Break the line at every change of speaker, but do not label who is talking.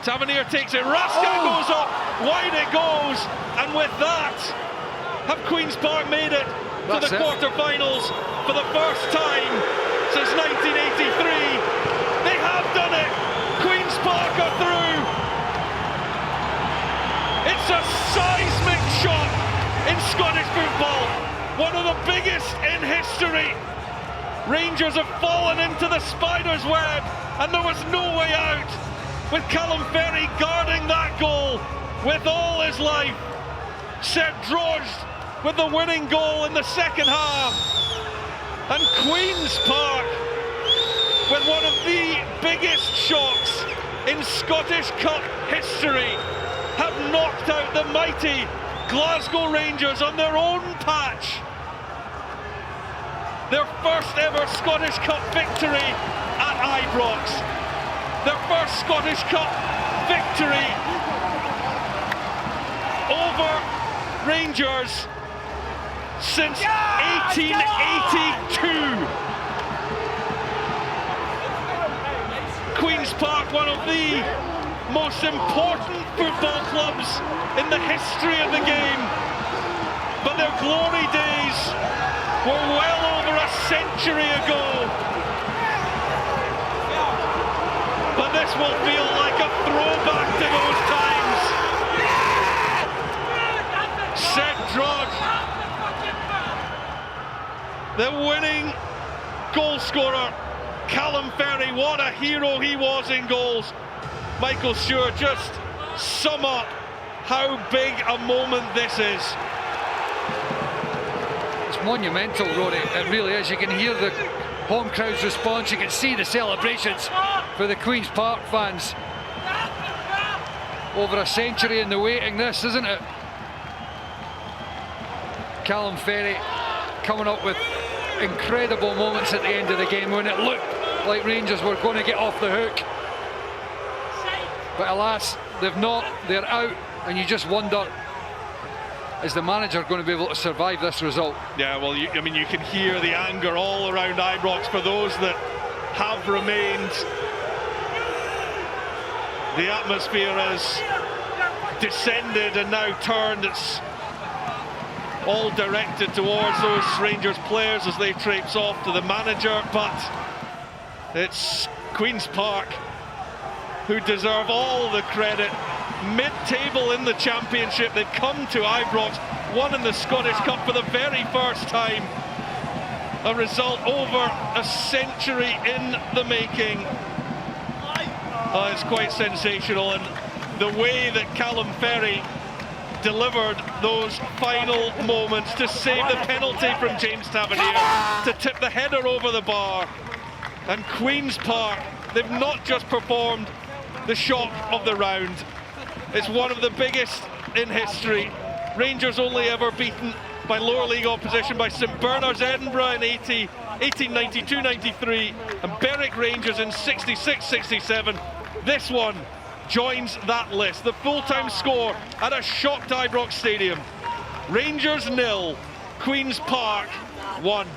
Tavernier takes it, Raskin goes up, wide it goes, and with that, have Queen's Park made it to the quarter-finals for the first time since 1983. They have done it. Queen's Park are through. It's a seismic shock in Scottish football, one of the biggest in history. Rangers have fallen into the spider's web, and there was no way out, with Callum Ferry guarding that goal with all his life. Seb Drost with the winning goal in the second half, and Queen's Park with one of the biggest shocks in Scottish Cup history have knocked out the mighty Glasgow Rangers on their own patch. Their first ever Scottish Cup victory at Ibrox. Their first Scottish Cup victory over Rangers since 1882. Queen's Park, one of the most important football clubs in the history of the game, but their glory days were well over a century ago. But this will feel like a throwback to those times. Seb Drost, the winning goal scorer. Callum Ferry, what a hero he was in goals. Michael Stewart, just sum up how big a moment this is.
It's monumental, Rory, it really is. You can hear the home crowd's response, you can see the celebrations for the Queen's Park fans. Over a century in the waiting, this, isn't it? Callum Ferry coming up with incredible moments at the end of the game when it looked like Rangers were going to get off the hook. But alas, they've not, they're out, and you just wonder, is the manager going to be able to survive this result?
Yeah, well, I mean, you can hear the anger all around Ibrox for those that have remained. The atmosphere has descended and now turned. It's all directed towards those Rangers players as they traipse off to the manager, but it's Queen's Park who deserve all the credit. Mid-table in the championship, they've come to Ibrox, won in the Scottish Cup for the very first time. A result over a century in the making. Oh, it's quite sensational, and the way that Callum Ferry delivered those final moments to save the penalty from James Tavernier, to tip the header over the bar. And Queen's Park, they've not just performed the shock of the round, it's one of the biggest in history. Rangers only ever beaten by lower league opposition by St Bernard's Edinburgh in 1892-93 and Berwick Rangers in 66-67. This one joins that list. The full-time score at a shocked Ibrox Stadium. Rangers 0, Queen's Park 1.